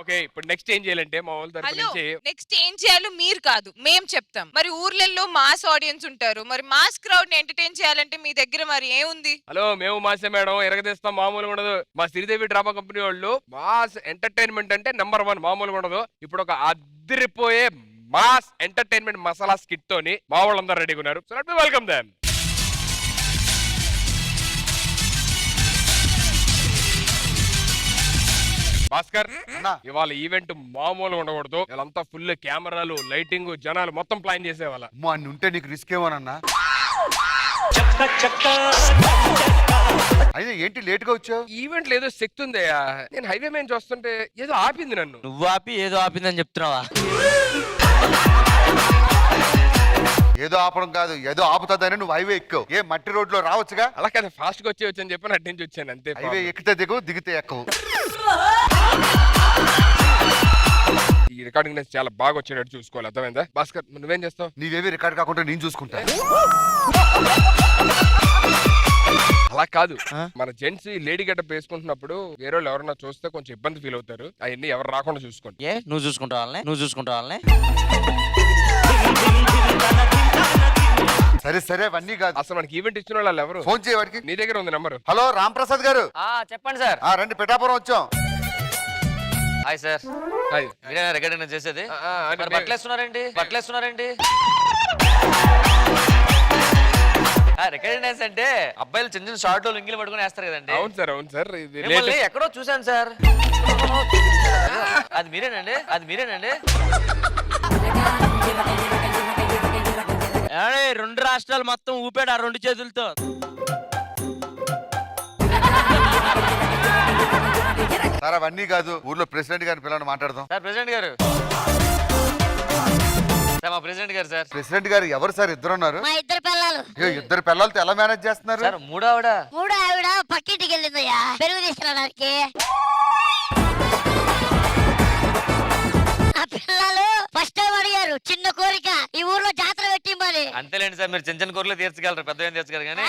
Okay, ఇప్పుడు next ఏం చేయాలంటే మా వాళ్ళ తరపు హలో, నుంచి నెక్స్ట్ ఏం చేయాలో మీరు కాదు మేం చెప్తాం. మరి ఊర్లలో మాస్ ఆడియన్స్ ఉంటారు, మరి మాస్ క్రౌడ్ ని ఎంటర్టైన్ చేయాలంటే మీ దగ్గర మరి ఏముంది? హలో, మేము మాసే మేడం, ఎరగదీస్తాం, మామూలుగా ఉండదు. మా శ్రీదేవి డ్రామా కంపెనీ వాళ్ళు మాస్ ఎంటర్టైన్మెంట్ అంటే #1, మామూలుగా ఉండదు. ఇప్పుడు ఒక అదిరిపోయే మాస్ ఎంటర్టైన్మెంట్ మసాలా స్కిట్ తోని మా వాళ్ళందరూ రెడీగా ఉన్నారు. So let me welcome them. Bhaskar, ఇవాళ ఈవెంట్ మామూలు ఉండకూడదు. వీళ్ళంతా ఫుల్ కెమెరాలు, లైటింగ్, జనాలు మొత్తం ప్లాన్ చేసేవాళ్ళ. అన్ని ఉంటే నీకు రిస్క్ ఏమోనన్నా. అయినా ఏంటి లేట్ గా వచ్చావు? ఈవెంట్ ఏదో శక్తి ఉందయ్యా. నేను హైవే మీద చూస్తుంటే ఏదో ఆపింది నన్ను. నువ్వు ఆపి ఏదో ఆపిందని చెప్తున్నావా? ఏదో ఆపడం కాదు, ఏదో ఆపుతుందని నువ్వు హైవే ఎక్కావు. ఏ మట్టి రోడ్ లో రావచ్చుగా? అలా కదా, ఫాస్ట్ గా వచ్చి చెప్పి అటు నుంచి వచ్చాను అంతే. హైవే ఎక్కితే దిగు, దిగితే ఎక్కవు. ఈ రికార్డింగ్ నేను చాలా బాగా వచ్చేటట్టు చూసుకోవాలి, అర్థమైందా? భాస్కర్, నువ్వేం చేస్తావు? నీవేవి రికార్డ్ కాకుండా నేను చూసుకుంటా. అలా కాదు, మన జెంట్స్ లేడీ గెటప్ వేసుకుంటున్నప్పుడు వేరే వాళ్ళు ఎవరన్నా చూస్తే కొంచెం ఇబ్బంది ఫీల్ అవుతారు. అవన్నీ ఎవరు రాకుండా చూసుకోండి. ఏ నువ్వు చూసుకుంటావాలనే సరే సరే, అవన్నీ కాదు. అసలు మనకి ఈవెంట్ ఇచ్చిన వాళ్ళు ఎవరు? ఫోన్ చేయవాడికి. నీ దగ్గర ఉంది నంబరు. హలో, రామ్ ప్రసాద్ గారు. చెప్పండి సార్. రండి, పిఠాపురం వచ్చాం. Hi sir. హాయ్. మీరేనా రికార్డింగ్ చేసేది? బట్టలేస్తున్నారండి? రికార్డింగ్ అంటే అబ్బాయిలు చిన్న చిన్న షార్ట్ లింగిలు పట్టుకుని వేస్తారు కదండి. అవును సార్, అవును సార్. ఇది మిమ్మల్ని ఎక్కడో చూసాను సార్. అది మీరేనండి? రెండు రాష్ట్రాలు మొత్తం ఊపాడు ఆ రెండు చేతులతో. సార్ అవన్నీ కాదు, ఊర్లో ప్రెసిడెంట్ గారిని పిల్లలు మాట్లాడదాం. సార్ ప్రెసిడెంట్ గారు, మా ప్రెసిడెంట్ గారు. సార్ ప్రెసిడెంట్ గారు ఎవరు సార్? ఇద్దరు ఉన్నారు. మా ఇద్దరు పిల్లలు. ఇద్దరు పిల్లలతో ఎలా మేనేజ్ చేస్తున్నారు? సార్ మూడో ఆవిడ పక్కింటికి వెళ్ళిందయ్యా పెరుగు తీసుకురావడానికి. ఆ పిల్లలు ఫస్ట్ టైం అడిగారు, చిన్న కోరిక ఈ ఊర్లో జాతర పెట్టి మరి. అంతేలేండి సార్, మీరు చిన్న చిన్న కూరలు తీర్చగలరు, పెద్ద ఏం తీర్చగలరు కానీ.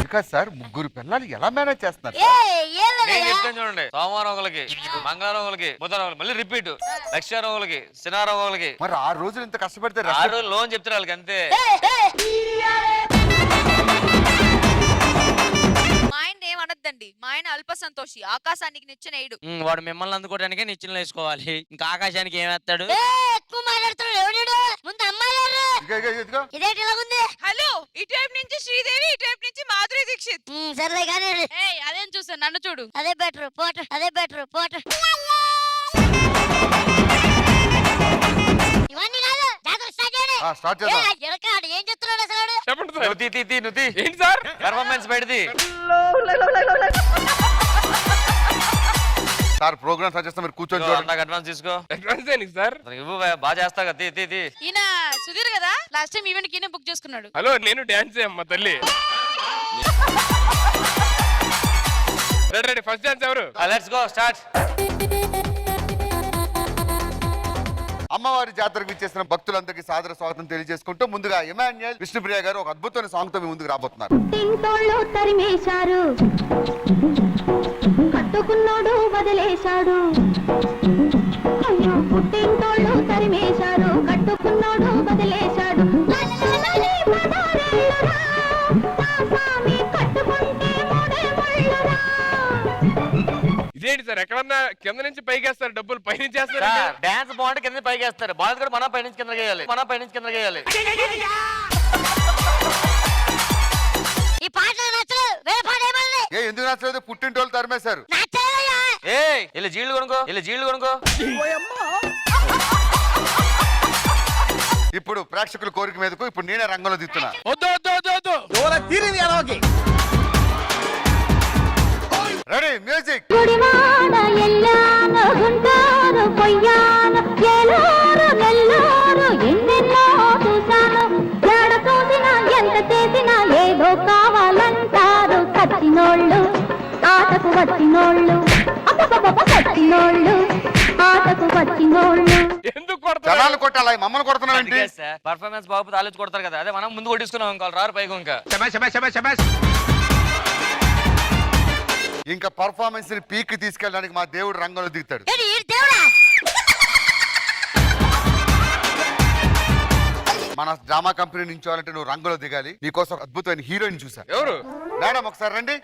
ఇంకా సార్ ముగ్గురు పిల్లలు ఎలా మేనేజ్ చేస్తున్నారు? నేను చెప్తాను చూడండి. సోమవారం ఒకరికి, మంగళవారం ఒకరికి, బుధవారం ఒకరికి, మళ్ళీ రిపీట్. లక్ష్యారం ఒకరికి, శనివారం ఒకరికి. మరి 6 రోజులు ఇంత కష్టపడితే 6 రోజులు లోన్ చెప్తారు వాళ్ళకి అంతే. మా ఆయన ఏమనద్దండి, మా ఆయన అల్ప సంతోషి, ఆకాశానికి నిచ్చెనేయుడు. వాడు మిమ్మల్ని అందుకోవడానికి నిచ్చెనలు వేసుకోవాలి, ఇంకా ఆకాశానికి ఏమేస్తాడు? ఎక్కువ మాట్లాడుతున్నాడు ఎవడు? ముందు అమ్మాయి ఇదేంటి ఇలాగుంది? హలో, ఇటువైపు నుంచి శ్రీదేవి, ఇటువైపు నుంచి మాధురి దీక్షిత్. సర్లే కానీ అదేం చూసా, నన్ను చూడు. అదే బెటర్ పోట. ఇవన్నీ కాదు, జాతర స్టార్ట్ చేయండి. స్టార్ట్ చేద్దాం. ఏం చెప్తున్నాడు అసలు? చెప్పండి సార్. నువ్వు ఏంటి సార్? పెర్ఫార్మెన్స్ పెడితే సార్ ప్రోగ్రామ్ స్టార్ట్ చేస్తాం, మీరు కూర్చొని చూడండి. నాకు అడ్వాన్స్ తీసుకో. అడ్వాన్స్ దేనికి సార్? ఇవ్వు, బాగా చేస్తా కదా. ఈయన సుధీర్ కదా, లాస్ట్ టైం ఈవెంట్ కి బుక్ చేసుకున్నాడు. హలో, నేను డాన్స్ అమ్మ తల్లి. రెడీ, ఫస్ట్ డాన్స్ ఎవరు? Let's go start. అమ్మవారి జాతరకు ఇచ్చేసిన భక్తులందరికీ సాదర స్వాగతం తెలియజేసుకుంటూ ముందుగా ఇమాన్యుయల్ విష్ణుప్రియ గారు ఒక అద్భుతమైన సాంగ్ తో మీ ముందుకు రాబోతున్నారు. తరిమేశారు, కట్టుకున్నాడు వదిలేశాడు. అయ్యో పుట్టింటోళ్ళు తరిమేశారు, కట్టుకున్నాడు వదిలేశాడు. ఇదేంటి సార్, ఎక్కడన్నా కింద నుంచి పైకి వేస్తారు డబ్బులు, పై నుంచి వేస్తారు? డాన్స్ బాగుంటే కింద పైకి వేస్తారు, బాగుంది కూడా మనం పైనుంచి కింద చేయాలి. ఈ పాట నచ్చలేదు, వేరే పాట ఏమన్నది? ఎందుకు నచ్చలేదు? పుట్టింటోళ్ళు తరిమేశారు. నచ్చలేదయ్యా. ఇలా జీళ్ళు కొనుక్కో. ఇప్పుడు ప్రేక్షకుల కోరిక మీదకు ఇప్పుడు నేనే రంగంలో దిస్తున్నా. Ready, music. గుడివాడ ఎల్లాను, గుంటారు పొయ్యాను, ఏలూరు నెల్లూరు ఎన్నెన్నో చూశాను. ఎడ చూసినా ఎంత చేసినా ఏదో కావాలంటారు. కత్తినోళ్ళు ఆటకు వచ్చినోళ్ళు, కత్తినోళ్ళు ఆటకు వచ్చినోళ్ళు. ఎందుకు కొడతారు? జనాలు కొట్టాలి, మమ్మల్ని కొడుతున్నావు. పర్ఫార్మెన్స్ బాగుపోతే ఆలోచి కొడతారు కదా, అదే మనం ముందు కొట్టిస్తున్నాం. రారు పైకి ఇంకా ఇంకా పర్ఫార్మెన్స్ ని పీక్ తీసుకెళ్ళడానికి మా దేవుడు రంగంలో దిగుతాడు. ఏంటి ఈ దేవుడా? మన డ్రామా కంపెనీ నుంచి వాళ్ళంటే నువ్వు రంగంలో దిగాలి. నీకోసం అద్భుతమైన హీరోయిన్ చూసా. ఎవరు? మేడం ఒకసారి రండి.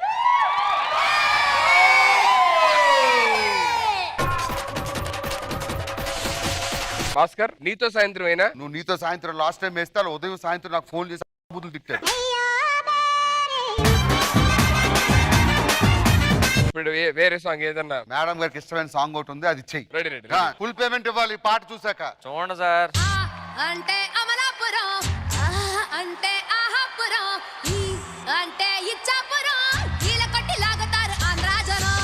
భాస్కర్ నీతో సాయంత్రం అయినా నువ్వు నీతో సాయంత్రం లాస్ట్ టైం వేస్తాను, ఉదయం సాయంత్రం నాకు ఫోన్ చేసి బూతులు తిట్టాడు. ఇప్పుడు వేరే సాంగ్ ఏదన్నా మేడం గారికి ఇష్టమైన సాంగ్ ఒకటి ఉంది, అది చెయ్యి. రెడీ రెడీ ఫుల్ పేమెంట్ ఇవ్వాలి ఈ పాట చూసాక. చూడండి సార్. అంటే అమలాపురం అంటే ఆహాపురం అంటే ఇచ్చాపురం కీల కట్టి లాగుతారు ఆంధ్ర జనం.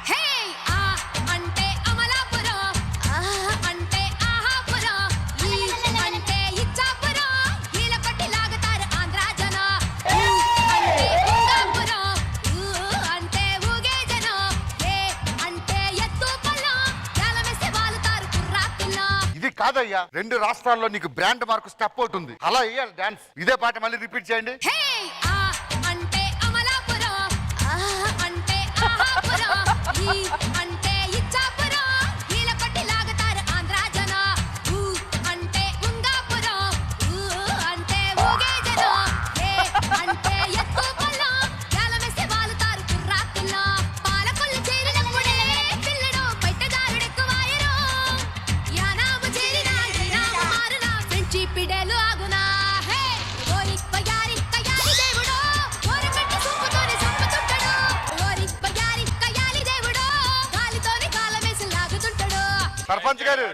హే ఆ అంటే అమలాపురం అంటే ఆహాపురం అంటే ఇచ్చాపురం కీల కట్టి లాగుతారు ఆంధ్ర జనం. అంటే ఉంగాపురం అంటే ఊగే జనం. ఏ అంటే ఎత్తు పల్లం జాలమేసి వాలుతారు కుర్రా పిల్ల. ఇది కాదయ్యా, 2 రాష్ట్రాల్లో నీకు బ్రాండ్ మార్కు స్టెప్ అవుట్ ఉంది, అలా వేయాలి డాన్స్. ఇదే పాట మళ్ళీ రిపీట్ చేయండి. హే ఆ అంటే అమలాపురం అంటే ఆహాపురం అంటే ఇచ్చాపురం కీల పట్టి లాగుతారు ఆంధ్ర జనం. అంటే ఉంగాపురం అంటే ఊగే జనం. ఏ అంటే ఎత్తు పల్లం జాలమేసి వాలుతారు కుర్రా పిల్ల. పాలకొల్లు చేరినప్పుడే పిల్లడు బయటదారుడెక్కువాయరు. యానాము చేరినా ఈనాము మారునా ఫ్రెండ్షిప్ పిడేలు ఆగునా. హే ఓరి కయారి దేవుడో ఓరగట్టి సూపుతోనే సంపుతుంటాడు. ఓరి కయాలి దేవుడో గాలితోనే కాలమేసి లాగుతుంటాడు. సర్పంచ్ గారు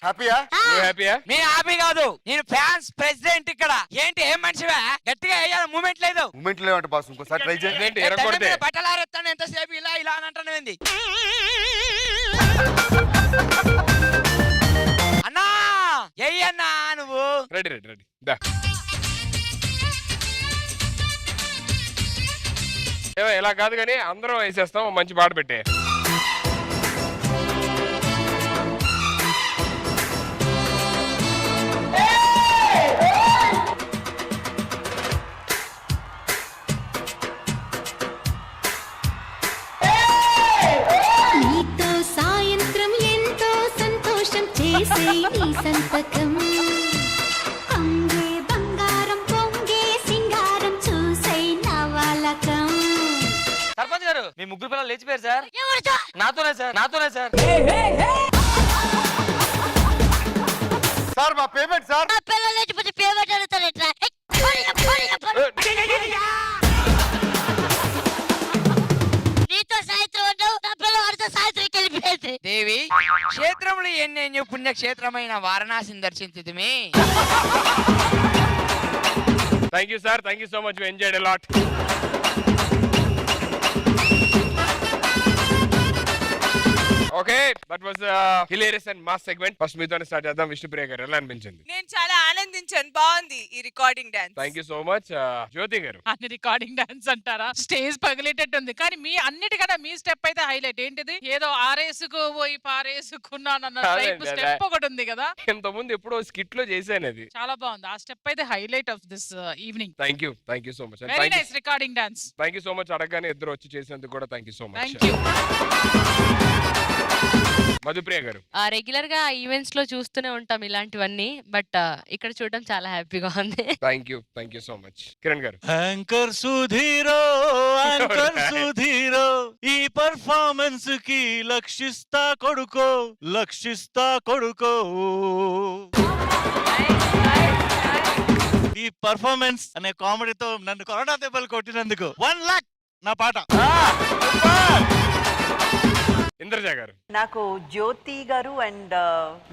హ్యాపీయా? నువ్వు హ్యాపీయా? మీ హ్యాపీ కాదు, నేను ఫ్యాన్స్ ప్రెసిడెంట్ ఇక్కడ. ఏంటి ఏం మనిషివా? గట్టిగా వేయాలి, మూమెంట్ లేదు. మూమెంట్ లేవంటే బాస్, ఇంకోసారి ట్రై చేయండి. ఏంటి ఎరగొడితే బట్టలు ఆరేస్తాను ఎంతసేపు ఇలా ఇలా అని అంటాను ఏంది అన్నా? అన్నా నువ్వు రెడీ రెడీ రెడీ దా. ఏమో ఇలా కాదు కానీ అందరం వేసేస్తాం, మంచి పాట పెట్టే. నీతో సాయంత్రం ఎంతో సంతోషం చేసే నీ సంతకం అంగే బంగారం పొంగే సింగారం చూసే నవలకం. సర్పంచ్ గారు మీ ముగ్గురు పిల్లలు లేచిపోయారు సార్. ఎవరితో? నాతోనే సార్. సార్ మా పేమెంట్ సార్. నా పిల్లలు లేచిపోతే పేమెంట్ అడుగుతారు ఎట్లా? నీతో సాయంత్రం ఉంటావు, నా పిల్లలు వాడితో సాయంత్రం వెళ్ళిపోయింది. దేవి క్షేత్రములు ఎన్నెన్యు పుణ్యక్షేత్రమైన వారణాసిని దర్శించుదుమి. Thank you sir, thank you so much, enjoyed a lot. Okay, that was hilarious and mass segment. First మీతోనే స్టార్ట్ చేద్దాం. విష్ణుప్రియ గారు ఎలా అనిపించింది? నేను చాలా ఆనందించాను, బాగుంది ఈ recording dance. Thank you so much. Jyothi గారు అని రికార్డింగ్ డాన్స్ అంటారా? స్టేజ్ పగిలేటట్టు ఉంది, కానీ మీ అన్నిటికన్నా మీ స్టెప్ అయితే హైలైట్. ఏంటిది? ఏదో ఆరేసుకో పోయి పారేసుకున్నానన్న టైప్ స్టెప్ ఒకటి ఉంది కదా, ఇంత ముందు ఎప్పుడో స్కిట్ లో చేశాను, అది చాలా బాగుంది. ఆ స్టెప్ అయితే highlight of this evening. Thank you so much. Very nice recording dance. Thank you so much. అడగగానే ఇద్దరు వచ్చి చేసినందుకు కూడా thank you so much. Thank you. Madhupriya గారు రెగ్యులర్ గా ఈవెంట్స్ లో చూస్తూనే ఉంటాం ఇలాంటివన్నీ, బట్ ఇక్కడ చూడడం చాలా హ్యాపీగా ఉంది. Thank you so much. Kiran గారు యాంకర్ సుధీరో ఈ పర్ఫార్మెన్స్ కి లక్షిస్తా కొడుకో ఈ పర్ఫార్మెన్స్ అనే కామెడీతో నన్ను కరోనా దెబ్బలు కొట్టినందుకు 1 లక్ష నా పాట. ఇంద్రజ గారు నాకు జ్యోతి గారు అండ్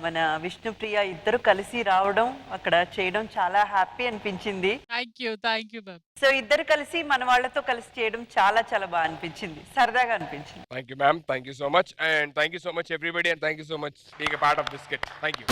మన విష్ణుప్రియ ఇద్దరు కలిసి రావడం అక్కడ చేయడం చాలా హ్యాపీ అనిపించింది. Thank you ma'am. సో ఇద్దరు కలిసి మన వాళ్ళతో కలిసి చేయడం చాలా చాలా బాగా అనిపించింది, సరదాగా అనిపించింది. Thank you ma'am. Thank you so much. And thank you so much everybody. And thank you so much being a part of this skit. Thank you.